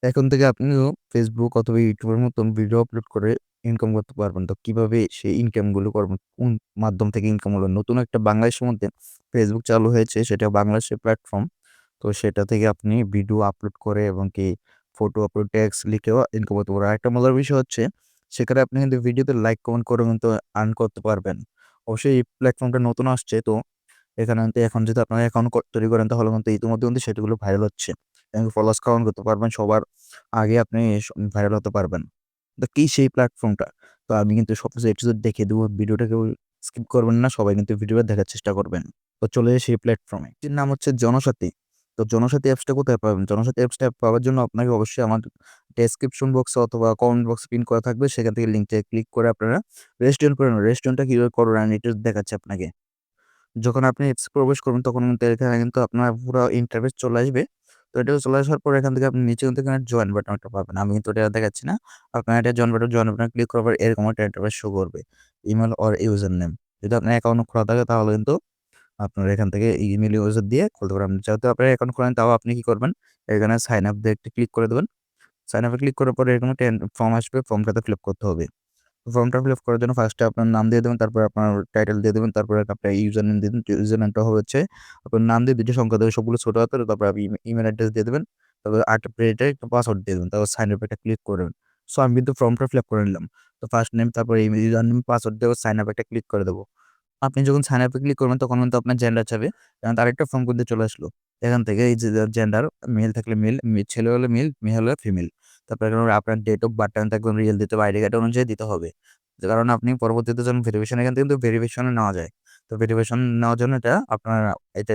এখন থেকে আপনিও Facebook অথবা YouTube এর মতন ভিডিও আপলোড করে ইনকাম করতে পারবেন। তো কিভাবে সেই ইনকাম গুলো করবেন? কোন মাধ্যম থেকে ইনকাম হলো? নতুন একটা বাংলাদেশের মধ্যে Facebook চালু হয়েছে, সেটা বাংলাদেশের প্ল্যাটফর্ম। তো সেটা থেকে আপনি ভিডিও আপলোড করে এবং কি ফটো আপলোড টেক্সট লিখেও ইনকাম করতে পারবেন। আরেকটা মজার বিষয় হচ্ছে, সেখানে আপনি কিন্তু ভিডিওতে লাইক কমেন্ট করে কিন্তু আর্ন করতে পারবেন। অবশ্যই এই প্ল্যাটফর্মটা নতুন আসছে, তো এখানে কিন্তু এখন যদি আপনারা অ্যাকাউন্ট তৈরি করেন তাহলে কিন্তু ইতিমধ্যে কিন্তু সেগুলো ভাইরাল হচ্ছে। এবং ফলোয়ার্স কাউন্ট করতে পারবেন। সবার আগে আপনি ভাইরাল হতে পারবেন। তো কি সেই প্ল্যাটফর্মটা? তো আমি কিন্তু সবকিছু A to Z দেখিয়ে দেব। ভিডিওটা কেউ স্কিপ করবেন না। সবাই কিন্তু ভিডিওটা দেখার চেষ্টা করবেন। তো চলে যাই সেই প্ল্যাটফর্মে। এটির নাম হচ্ছে জনসাথী। তো জনসাথী অ্যাপসটা কোথায় পাবেন? জনসাথী অ্যাপসটা পাওয়ার জন্য আপনাকে অবশ্যই আমার ডেসক্রিপশন বক্সে অথবা কমেন্ট বক্সে পিন করা থাকবে। সেখান থেকে লিঙ্কটা ক্লিক করে আপনারা রেজিস্ট্রেশন করে নেবেন। রেজিস্ট্রেশনটা কিভাবে করবেন আমি একটু দেখাচ্ছি আপনাকে। যখন আপনি অ্যাপসে প্রবেশ করবেন তখন কিন্তু এখানে কিন্তু আপনার পুরা ইন্টারফেস চলে আসবে। তো এটা চলে আসার পর এখান থেকে আপনি নিচে কিন্তু এখানে জয়েন বাটন একটা পাবেন। আমি কিন্তু এটা দেখাচ্ছি না। আপনার এটা জয়েন বাটনে ক্লিক করার পর এরকম একটা ইন্টারফেস শো করবে। Email or user name. যদি আপনার অ্যাকাউন্ট খোলা থাকে তাহলে কিন্তু আপনার এখান থেকে ইমেইল ইউজার দিয়ে খুলতে পারবেন। যেহেতু আপনার অ্যাকাউন্ট খোলা নেই তাও আপনি কি করবেন? এখানে সাইন আপ দিয়ে একটা ক্লিক করে দেবেন। সাইন আপে ক্লিক করার পরে এরকম একটা ফর্ম আসবে। ফর্মটাতে ফিল আপ করতে হবে। ফর্মটা ফিল আপ করার জন্য ফার্স্টে আপনার নাম দিয়ে দেবেন, তারপরে আপনার টাইটেল দিয়ে দেবেন, তারপরে আপনার ইউজার নেম দিয়ে দিবেন। ইউজার নেমটা হচ্ছে আপনার নাম দিয়ে ২ টা সংখ্যা দেবেন, সবগুলো ছোট হাতের। তারপর আপনি ইমেইল অ্যাড্রেস দিয়ে দেবেন। তারপর ৮ মিনিটে একটা পাসওয়ার্ড দিয়ে দেবেন। তারপর সাইন আপ একটা ক্লিক করবেন। সো আমি কিন্তু ফর্মটা ফিল আপ করে নিলাম। তো ফার্স্ট নেম তারপরে ইউজার নেম, পাসওয়ার্ড দিয়ে সাইন আপ একটা ক্লিক করে দেব। আপনি যখন সাইন আপ এ ক্লিক করবেন তখন কিন্তু আপনার জেন্ডার চাবে। কারণ আরেকটা ফর্ম কিন্তু চলে আসলো। এখান থেকে এই যে জেন্ডার মেল থাকলে মেল, ছেলে হলে মেল, মেয়ে হলে ফিমেল। তারপরে এখানে আপনার ডেট অফ বার্থ টাইমটা একদম রিয়েল দিতে হবে, আইডি কার্ড অনুযায়ী দিতে হবে। যে কারণ আপনি পরবর্তীতে যখন ভেরিফিকেশন এখান থেকে কিন্তু ভেরিফিকেশন এ নেওয়া যায়। তো ভেরিফিকেশন নেওয়ার জন্য আপনার এটা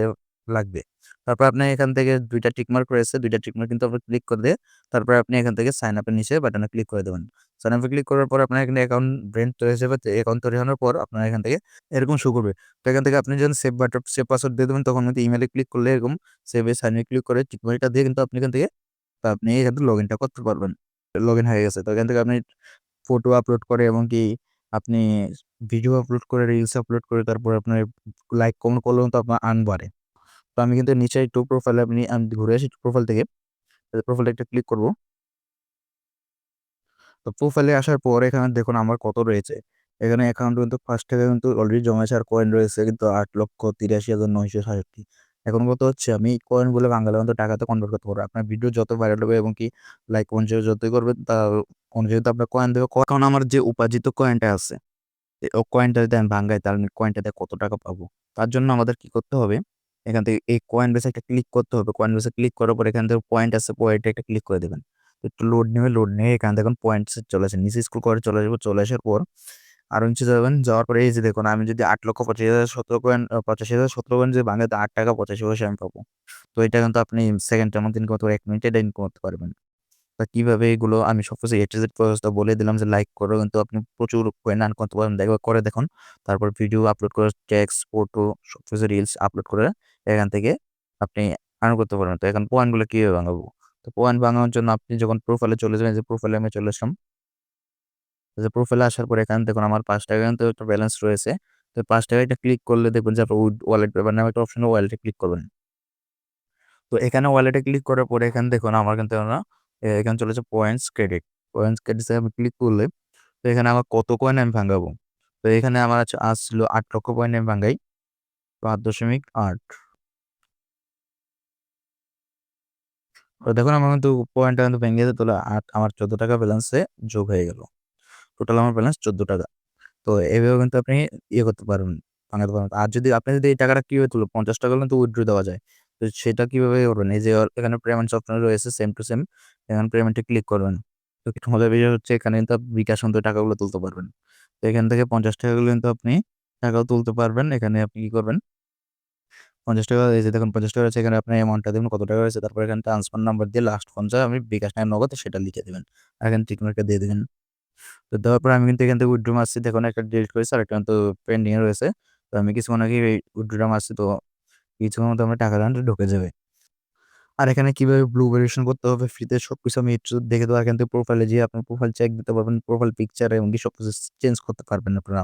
লাগবে। তারপর আপনি এখান থেকে ২ টা টিক মার্ক রয়েছে, ২ টা টিক মার্ক কিন্তু আপনি ক্লিক করে দিয়ে তারপরে আপনি এখান থেকে সাইন আপ এর নিচে বাটনে ক্লিক করে দেবেন। সাইন আপ এ ক্লিক করার পর আপনার এখানে অ্যাকাউন্ট ব্রেন তৈরি হয়ে যাবে। অ্যাকাউন্ট তৈরি হওয়ার পর আপনার এখান থেকে এরকম শো করবে। তো এখান থেকে আপনি যখন সেভ পাসওয়ার্ড দিয়ে দেবেন তখন কিন্তু ইমেইলে ক্লিক করলে এরকম সেভ এ সাইন এ ক্লিক করে টিক মার্কটা দিয়ে কিন্তু আপনি এখান থেকে এখান থেকে লগইনটা করতে পারবেন। লগইন হয়ে গেছে। তো এখান থেকে আপনি ফটো আপলোড করে এবং কি আপনি ভিডিও আপলোড করে, রিলস আপলোড করে তারপরে আপনার লাইক কমেন্ট করলেও তো আপনার আর্ন বাড়ে। তো আমি কিন্তু নিচে একটু প্রোফাইলে আমি ঘুরে আসি প্রোফাইল থেকে। প্রোফাইলে একটা ক্লিক করব। তো প্রোফাইলে আসার পর এখানে দেখুন আমার কত রয়েছে। এখানে অ্যাকাউন্ট কিন্তু ফার্স্ট থেকে কিন্তু অলরেডি জমা আছে আর কয়েন রয়েছে কিন্তু ৮,৮৩,৯৬৭। এখন কথা হচ্ছে আমি কয়েনগুলো বাংলা মতো টাকাতে কনভার্ট করতে পারবো। আপনার ভিডিও যত ভাইরাল হবে এবং কি লাইক কমেন্ট শেয়ার যতই করবেন তার অনুযায়ী তো আপনার কয়েন দেবে। এখন আমার যে উপার্জিত কয়েনটা আছে, ও কয়েনটা যদি আমি ভাঙ্গাই তাহলে আমি কয়েনটাতে কত টাকা পাবো? তার জন্য আমাদের কি করতে হবে? এখান থেকে এই কয়েন বেস একটা ক্লিক করতে হবে। কয়েন বেসে ক্লিক করার পর এখান থেকে পয়েন্ট আছে, পয়েন্টে একটা ক্লিক করে দিবেন। একটু লোড নেবে, লোড নিয়ে এখানে দেখুন পয়েন্টস চলে আসে। নিচে স্ক্রল করে চলে আসবো। চলে আসার পর আরো নিচে যাবেন। যাওয়ার পরে এই যে দেখুন আমি যদি ৮,৮৫,০১৭ কয়েন ৮৫,০১৭ কয়েন যদি ভাঙাই তো ৳৮.৮৫ আমি পাবো। তো এটা কিন্তু আপনি সেকেন্ডের মধ্যে ইনকাম করতে ১ মিনিটে এটা ইনকাম করতে পারবেন। তা কিভাবে এগুলো আমি সবকিছু A to Z প্রসেসটা বলে দিলাম যে লাইক করেও কিন্তু আপনি প্রচুর কয়েন আর্ন করতে পারবেন। একবার করে দেখুন। তারপর ভিডিও আপলোড করে টেক্সট, ফটো সবকিছু রিলস আপলোড করে এখান থেকে আপনি আর্ন করতে পারবেন। তো এখন পয়েন্টগুলো কিভাবে ভাঙাবো? তো পয়েন্ট ভাঙানোর জন্য আপনি যখন প্রোফাইলে চলে যাবেন, যে প্রোফাইলে আমি চলে আসলাম। যে প্রোফাইলে আসার পরে এখানে দেখুন আমার ৳৫ কিন্তু একটা ব্যালেন্স রয়েছে। তো ৳৫ এটা ক্লিক করলে দেখবেন যে আপনার ওয়ালেট পেপার নামে একটা অপশন, ওয়ালেটে ক্লিক করবেন। তো এখানে ওয়ালেটে ক্লিক করার পরে এখানে দেখুন আমার কিন্তু এখানে চলে যাচ্ছে পয়েন্টস ক্রেডিট। পয়েন্টস ক্রেডিটস এ আমি ক্লিক করলে তো এখানে আমার কত কয়েন আমি ভাঙাবো? তো এখানে আমার আসছিল ৮,০০,০০০ পয়েন্ট আমি ভাঙাই। ৫.৮। তো দেখুন আমার কিন্তু পয়েন্টটা কিন্তু ভেঙে যেত, তাহলে আমার ৳১৪ ব্যালেন্সে যোগ হয়ে গেল। টোটাল আমার ব্যালেন্স ৳১৪। তো এভাবে কিন্তু আপনি করতে পারবেন, ভাঙাতে পারবেন। আর আপনি যদি এই টাকাটা কিভাবে তুলবেন? ৳৫০ কিন্তু উইথড্র দেওয়া যায়। তো সেটা কিভাবে করবেন? এই যে এখানে পেমেন্টস অপশন রয়েছে সেম টু সেম। এখানে পেমেন্টে ক্লিক করবেন। তো কিছু মজার বিষয় হচ্ছে এখানে কিন্তু আপনি বিকাশ থেকে টাকাগুলো তুলতে পারবেন। তো এখান থেকে ৳৫০ গুলো কিন্তু আপনি টাকাও তুলতে পারবেন। এখানে আপনি কি করবেন? ৳৫০ এই যে দেখুন ৳৫০ আছে, এখানে আপনার অ্যামাউন্টটা দিবেন কত টাকা হয়েছে। তারপর এখানে ট্রান্সফার নাম্বার দিয়ে লাস্ট ফোন যা আমি বিকাশ না নগদ সেটা লিখে দিবেন। আর এখানে টিক মার্কটা দিয়ে দিবেন। তো দেওয়ার পরে আমি কিন্তু এখান থেকে উইথড্র মারছি। দেখুন একটা ডিলিট করেছি আরেকটা কিন্তু পেন্ডিং এ রয়েছে। তো আমি কিছুক্ষণ আগেই উইথড্রটা মারছি। তো কিছুক্ষণের মধ্যে আমার টাকাটা ঢুকে যাবে। আর এখানে কিভাবে ব্লু ভেরিফিকেশন করতে হবে ফ্রিতে সবকিছু আমি একটু দেখে দেবো। এখান থেকে প্রোফাইলে যেয়ে আপনার প্রোফাইল চেক দিতে পারবেন। প্রোফাইল পিকচার এমনকি সবকিছু চেঞ্জ করতে পারবেন আপনারা।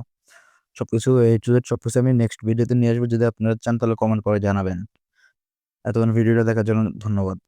সবকিছু A to Z সবকিছু আমি নেক্সট ভিডিওতে নিয়ে আসবো। যদি আপনারা চান তাহলে কমেন্ট করে জানাবেন। এতক্ষণ ভিডিওটা দেখার জন্য ধন্যবাদ।